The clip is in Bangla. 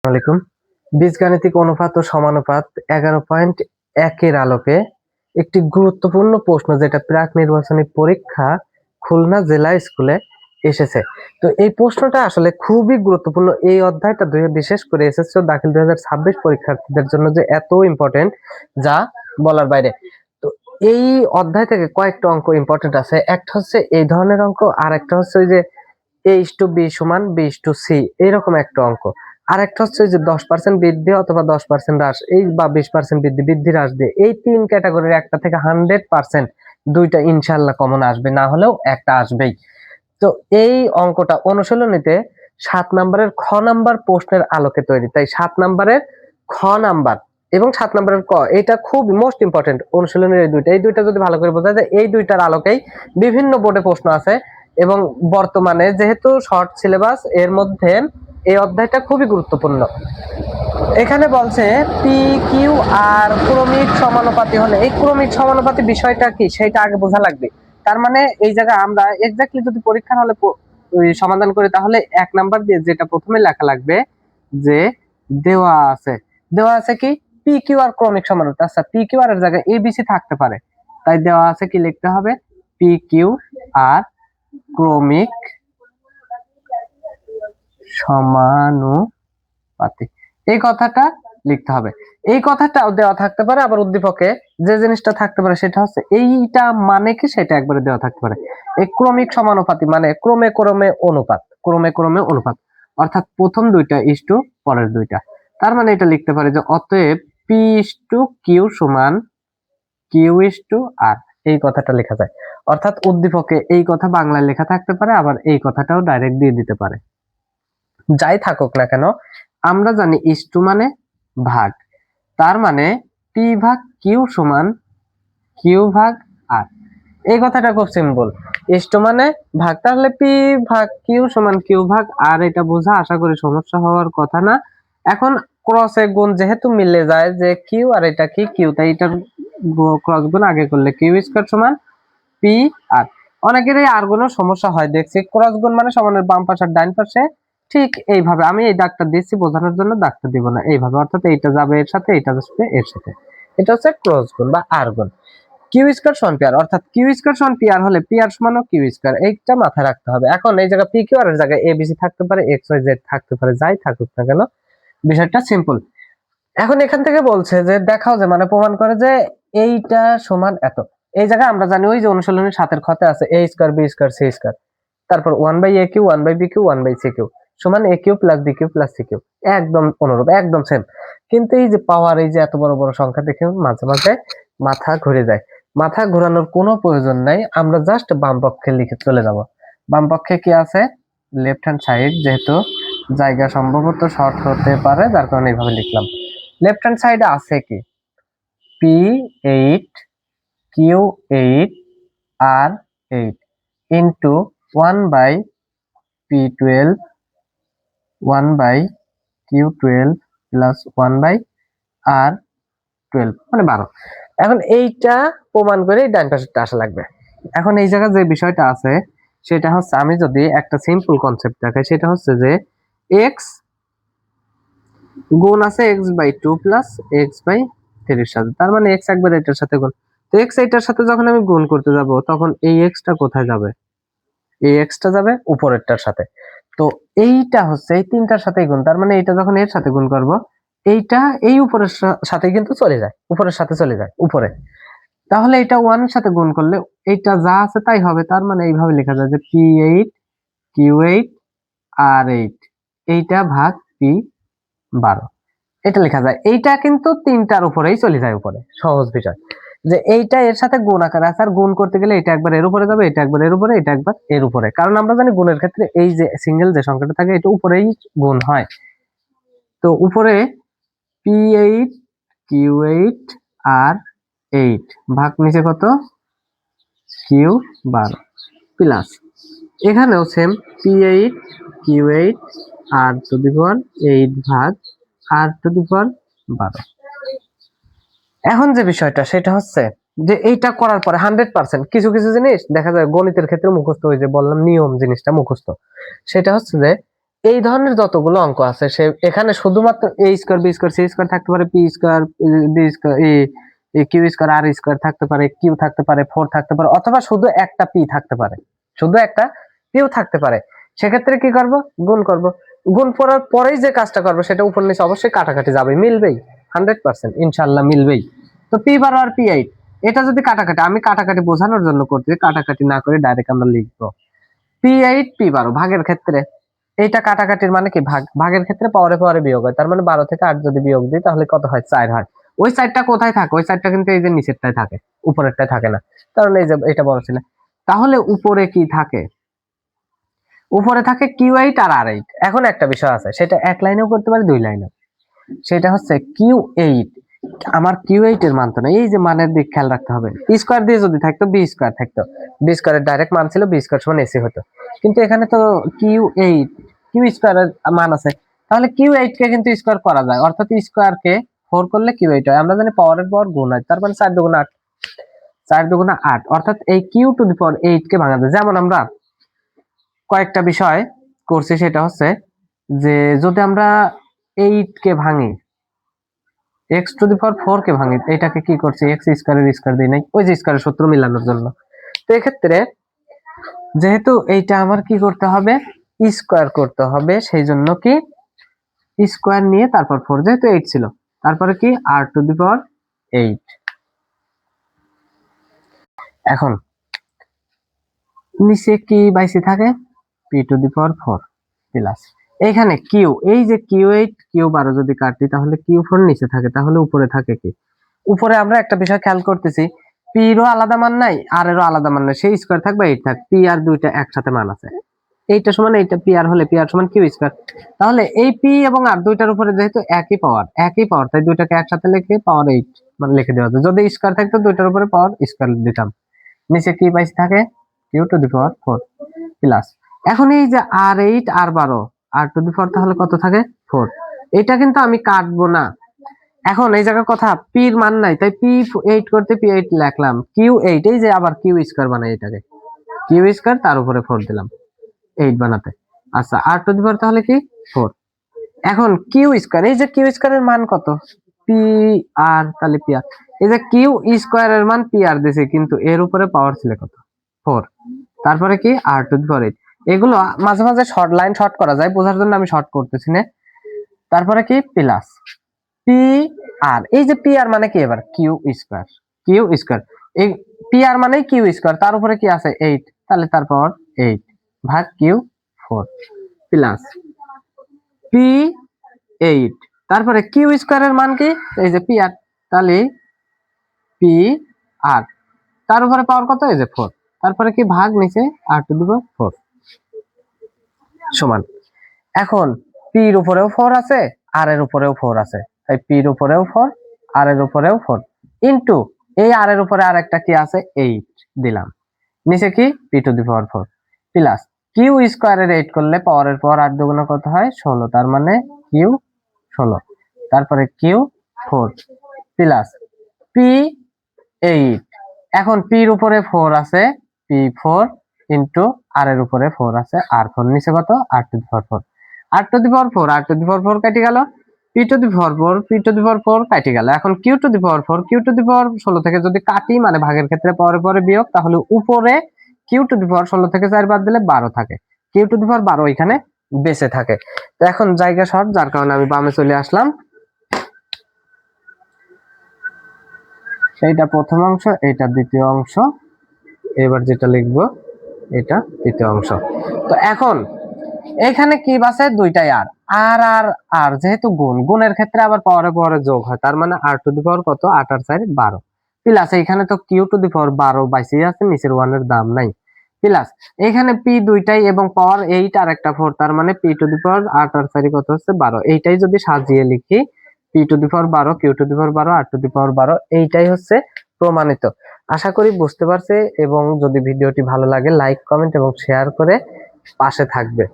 আলাইকুম। বীজগাণিতিক অনুপাত ও সমানুপাত 11.1 এর আলোকে একটি গুরুত্বপূর্ণ প্রশ্ন, যেটা প্রাক নির্বাচনী পরীক্ষা খুলনা জেলা স্কুলে এসেছে। তো এই প্রশ্নটা আসলে খুবই গুরুত্বপূর্ণ। এই অধ্যায়টা বিশেষ করে এসএসসি ও দাখিল 2026 পরীক্ষার্থীদের জন্য যে এত ইম্পর্টেন্ট, যা বলার বাইরে। তো এই অধ্যায় থেকে কয়েকটা অঙ্ক ইম্পর্টেন্ট আছে। একটা হচ্ছে এই ধরনের অঙ্ক, আর একটা হচ্ছে ওই যে a/b সমান b/c, এইরকম একটা অঙ্ক। আর একটা হচ্ছে যে 10% বৃদ্ধি অথবা 10% হ্রাস, এই বা 20% বৃদ্ধি হ্রাস দিয়ে, এই তিন ক্যাটাগরির একটা থেকে 100% দুইটা ইনশাল্লাহ কমন আসবে, না হলেও একটা আসবেই। তো এই অঙ্কটা অনুশীলনীতে 7 নম্বরের খ নাম্বার প্রশ্নের আলোকে তৈরি। তাই 7 নম্বরের খ নাম্বার এবং 7 নম্বরের ক, এটা খুব মোস্ট ইম্পর্টেন্ট। অনুশীলনের এই দুইটা যদি ভালো করে বোঝা যায়, এই দুইটার আলোকেই বিভিন্ন বোর্ডে প্রশ্ন আছে। এবং বর্তমানে যেহেতু শর্ট সিলেবাস, এর মধ্যে এই অধ্যায়টা খুবই গুরুত্বপূর্ণ। এখানে বলছে পি কিউ আর ক্রমিক সমানুপাতি হলে, এই ক্রমিক সমানুপাতি বিষয়টা কি সেটা আগে বোঝা লাগবে। তার মানে এই জায়গায় আমরা এক্স্যাক্টলি যদি পরীক্ষার হলে সমাধান করি, তাহলে 1 নাম্বার দিয়ে যেটা প্রথমে লেখা লাগবে, যে দেওয়া আছে কি পি কিউ আর ক্রমিক সমানুপাতি। আচ্ছা, পি কিউ আর এর জায়গায় এবিসি থাকতে পারে, তাই দেওয়া আছে কি লিখতে হবে, পি কিউ আর ক্রমিক সমানুপাতি, এই কথাটা লিখতে হবে। এই কথাটাও দেওয়া থাকতে পারে, আবার উদ্দীপকে যে জিনিসটা থাকতে পারে সেটা হচ্ছে এইটা মানে কি, সেটা একবারে দেওয়া থাকতে পারে। এই ক্রমিক সমানুপাতি মানে ক্রমে ক্রমে অনুপাত, অর্থাৎ প্রথম দুইটা ইস্টু পরের দুইটা। তার মানে এটা লিখতে পারে যে অতএব পি ইস্টু কিউ সমান কিউ ইস্টু আর, এই কথাটা লেখা যায়। অর্থাৎ উদ্দীপকে এই কথা বাংলায় লেখা থাকতে পারে, আবার এই কথাটাও ডাইরেক্ট দিয়ে দিতে পারে। যাই থাকুক না কেন, আমরা জানি ইস্টু মানে ভাগ, তার মানে পি ভাগ কিউ সমান কিউ ভাগ আর। এই কথাটা খুব সিম্পল। ইস্টু মানে ভাগ, তাহলে পি ভাগ কিউ সমান কিউ ভাগ আর। এটা বোঝা আশা করি সমস্যা হওয়ার কথা না। এখন ক্রসে গুণ যেহেতু মিলে যায়, যে কিউ আর এটা কি কিউ, তাই এটার ক্রস গুণ আগে করলে কিউ স্কয়ার সমান পি আর। অনেকেরই আর কোনো সমস্যা হয় দেখছি, ক্রস গুণ মানে সমানের বাম পাশে আর ডান পাশে। ঠিক এইভাবে আমি এই দাগটা দিচ্ছি বোঝানোর জন্য, দাগটা দিব না, এইভাবে। অর্থাৎ এইটা যাবে এর সাথে, এইটা যাবে এর সাথে। এটা হচ্ছে ক্রস গুণ বা আর গুণ। কিউ স্কয়ার সমান পি আর, অর্থাৎ কিউ স্কয়ার সমান পি আর হলে পি আর সমান কিউ স্কয়ার, এইটা মাথায় রাখতে হবে। এখন এই জায়গায় পি কিউ আর এর জায়গায় এ বি সি থাকতে পারে, এক্স ওয়াই জেড থাকতে পারে, যাই থাকুক না কেন, বিষয়টা সিম্পল। এখন এখান থেকে বলছে যে দেখাও, যে মানে প্রমাণ করে যে এইটা সমান এত। এই জায়গায় আমরা জানি ওই যে অনুশীলনের 7 খতে আছে A square B square C square, তারপর 1/a Q 1/b Q 1/c Q সমান a Q plus B Q plus C Q. একদম অনুরূপ, একদম সেম। কিন্তু এই যে পাওয়ার, এই যে এত বড় বড় সংখ্যা দেখে মাঝে মাঝে মাথা ঘুরে যায়। মাথা ঘোরানোর কোনো প্রয়োজন নাই, আমরা জাস্ট বাম পক্ষে লিখে চলে যাব। বাম পক্ষে কি আছে, লেফট হ্যান্ড সাইড, যেহেতু জায়গা সম্ভবত শর্ট হতে পারে, যার কারণে এইভাবে লিখলাম। লেফট হ্যান্ড সাইডে আছে কি p8 q8 r8 into 1/p12 1/q12 plus 1/r12 মানে 12। এখন এইটা প্রমাণ করে ডান পাশেরটা আসা লাগবে। এখন এই জায়গায় যে বিষয়টা আছে সেটা হচ্ছে, আমি যদি একটা সিম্পল কনসেপ্ট দেখাই, সেটা হচ্ছে যে x গুণ আছে x/2 প্লাস x/3 এর সাথে, তার মানে x একবার এটার সাথে গুণ। তো x এটার সাথে যখন আমি গুণ করতে যাব, তখন এই x টা কোথায় যাবে, এই x টা যাবে উপরেরটার সাথে। তো এইটা হচ্ছে এই তিনটার সাথে গুণ, তার মানে এটা যখন এর সাথে গুণ করব, এইটা এই উপরের সাথে কিন্তু চলে যায়, উপরের সাথে চলে যায় উপরে। তাহলে এটা 1 এর সাথে গুণ করলে এইটা যা আছে তাই হবে। তার মানে এইভাবে লেখা যায় যে p8 q8 r8 এইটা ভাগ p12, এটা লেখা যায়। এইটা কিন্তু তিনটার উপরেই চলে যায় উপরে, সহজ বিষয়। যে এইটা এর সাথে গুণ আকারে আছে, আর গুণ করতে গেলে এটা একবার এর উপরে যাবে, এটা একবার এর উপরে, এটা একবার এর উপরে। কারণ আমরা জানি গুণের ক্ষেত্রে এই যে সিঙ্গেল যে সংখ্যাটা থাকে, এটা উপরেই গুণ হয়। তো উপরে p8 q8 r8 ভাগ নিচে কত q12 প্লাস, এখানেও সেম p8 q8 r8 ভাগ r12। এখন যে বিষয়টা সেটা হচ্ছে যে এইটা করার পরে 100% কিছু কিছু জিনিস দেখা যায় গণিতের ক্ষেত্রে মুখস্থ হয়ে, যে বললাম নিয়ম জিনিসটা মুখস্থ। সেটা হচ্ছে যে এই ধরনের যতগুলো অঙ্ক আছে সে এখানে শুধুমাত্র A square B square C square থাকতে পারে, P square B square Q square R square থাকতে পারে, কিউ থাকতে পারে, 4 থাকতে পারে, অথবা শুধু একটা পি থাকতে পারে, শুধু একটা পিও থাকতে পারে। সেক্ষেত্রে কি করব? গুণ করব। গুণ করার পরেই যে কাজটা করবো সেটা উপর নিচে অবশ্যই কাটাকাটি যাবে, মিলবেই 100% ইনশাল্লাহ মিলবেই। তো পি 12 আর পি 8 এটা যদি কাটাকাটি, আমি কাটাকাটি বোঝানোর জন্য করতে, কাটাকাটি না করে ডাইরেক্ট আমরা লিখবো পি 8 পি 12 ভাগের ক্ষেত্রে। এইটা কাটাকাটির মানে কি ভাগ, ভাগের ক্ষেত্রে পাওয়ারে পাওয়ারে বিয়োগ হয়, তার মানে 12 থেকে 8 যদি বিয়োগ দিই তাহলে কত হয়? 4 হয়। ওই 4টা কোথায় থাকে? ওই 4টা কিন্তু এই যে নিচেরটায় থাকে, উপরেরটায় থাকে না, কারণ এই যে এটা বড় ছিল। তাহলে উপরে কি থাকে? উপরে থাকে Q8 আর R8। এখন একটা বিষয় আছে, সেটা এক লাইনেও করতে পারি, দুই লাইনেও। সেটা হচ্ছে Q8, আমার Q8 এর মান তো না, এই যে মানের দিক খেয়াল রাখতে হবে। স্কোয়ার দিয়ে যদি থাকতো বি স্কোয়ার থাকতো, বি স্কোয়ারের ডাইরেক্ট মান ছিল বি স্কোয়ার সমান এসি হতো, কিন্তু এখানে তো Q8 কিউ স্কোয়ারের মান আছে, তাহলে Q8 কে কিন্তু স্কোয়ার করা যায়, অর্থাৎ স্কোয়ার কে 4 করলে Q8 হয়। আমরা জানি পাওয়ারের পাওয়ার গুণ হয়, তার মানে 4 দুগুণ 8, 4 দুগুণ 8, অর্থাৎ এই Q⁴ কে ভাঙা যায়। যেমন আমরা কয়েকটা বিষয় করছি, সেটা হচ্ছে যে যদি আমরা 8 কে ভাঙি, x⁴ কে ভাঙি, এটাকে কি করছি? এক্স স্কোয়ারের স্কোয়ার দিই নাই, ওই যে স্কোয়ারের সূত্র মিলানোর জন্য। তো এক্ষেত্রে যেহেতু এইটা আমার কি করতে হবে? স্কোয়ার করতে হবে, সেই জন্য কি স্কোয়ার নিয়ে তারপর 4, যেহেতু 8 ছিল, তারপরে কি r⁴। এখন নিচে কি বাইসি থাকে? p⁴ প্লাস এখানে কিউ, এই যে Q8 Q12 যদি কাটি তাহলে Q4 নিচে থাকে, তাহলে উপরে থাকে কি? উপরে আমরা একটা বিষয় খেয়াল করতেছি, পি এরও আলাদা মান নাই, আর এরও আলাদা মান নাই, সেই স্কোয়ার থাকবে 8 থাক, পি আর দুইটা একসাথে মান আছে, এইটা সমান এইটা, পি আর হলে পি আর সমান কিউ স্কোয়ার। তাহলে এই পি এবং আর দুইটার উপরে যেহেতু একই পাওয়ার, তাই দুইটাকে একসাথে লিখে পাওয়ার 8 মানে লিখে দেওয়া যায়। যদি স্কোয়ার থাকতো দুইটার উপরে পাওয়ার স্কোয়ার দিতাম। নিচে কি পাইছি থাকে? Q⁴ প্লাস, এখন এই যে r8 r12 r⁴ তাহলে কত থাকে? 4। এটা কিন্তু আমি কাটবো না। এখন এই জায়গার কথা, পি এর মান নাই, তাই P8 করতে P8 লিখলাম, Q8 এই যে আবার কিউ স্কোয়ার বানাই, এটাকে কিউ স্কোয়ার তার উপরে 4 দিলাম 8 বানাতে। আচ্ছা r⁴ তাহলে কি? 4। এখন কিউ স্কোয়ার, এই যে কিউ স্কোয়ারের মান কত? পি আর, তাহলে পি আর, এই যে কিউ স্কোয়ারের মান পি আর দিছে, কিন্তু এর উপরে পাওয়ার ছিল কত? 4। তারপরে কি r⁴। এগুলো মাঝে মাঝে শর্ট লাইন শর্ট করা যায়, বোঝার জন্য আমি শর্ট করতেছি না। তারপরে কি প্লাস পি আর, এই যে পি আর মানে কি? এবার কিউ স্কোয়ার এই পি আর মানে কিউ স্কোয়ার, তার উপরে কি আছে? 8, তাহলে তারপর 8 ভাগ Q4 প্লাস P8, তারপরে কিউ স্কোয়ারের মান কি? এই যে পি আর, তাহলে পি আর, তার উপরে পাওয়ার কত? এই যে 4, তারপরে কি ভাগ নিচে r⁴ সমান। এখন পি এর উপরেও 4 আছে, আর এর উপরেও 4 আছে, তাই পি এর উপরেও 4 আর এর উপরেও 4 ইনটু এই আর এর উপরে আরেকটা কি আছে? 8 দিলাম, নিচে কি p⁴ প্লাস কিউ স্কোয়ারের 8 করলে পাওয়ারের পর 8 দুগুণ কত হয়? 16, তার মানে Q16, তারপরে Q4 প্লাস P8। এখন পি এর উপরে 4 আছে, P4 ইনটু আর এর উপরে 4 আছে, R4, নিচে কত? r⁴ r⁴ কেটে গেল, p⁴ কেটে গেল। এখন Q⁴ থেকে যদি কাটি, মানে ভাগের ক্ষেত্রে পরে পরে বিয়োগ, তাহলে উপরে Q⁴ থেকে 4 বাদ দিলে 12 থাকে, Q⁴ এখানে বেঁচে থাকে। তো এখন জায়গা শর্ট, যার কারণে আমি বামে চলে আসলাম। এইটা প্রথম অংশ, এটা দ্বিতীয় অংশ, এবার যেটা লিখবো এটা তৃতীয় অংশ। তো এখন এখানে কি আছে? দুইটাই আর, আর আর আর যেহেতু গুণের ক্ষেত্রে আবার পাওয়ারে পাওয়ারে যোগ হয়, তার মানে r⁴ কত? 8 আর 4 12 প্লাস এখানে তো Q⁴ বাইসে আছে, নিচের 1 এর দাম নাই, প্লাস এখানে পি দুইটাই এবং পাওয়ার 8 আর একটা 4, তার মানে p⁴ 8 আর 4 কত হচ্ছে? 12। এইটাই যদি সাজিয়ে লিখি p⁴ 12 Q⁴ 12 r⁴ এইটাই হচ্ছে প্রমাণিত। আশা করি বুঝতে পারছে, এবং যদি ভিডিওটি ভালো লাগে লাইক কমেন্ট এবং শেয়ার করে পাশে থাকবে।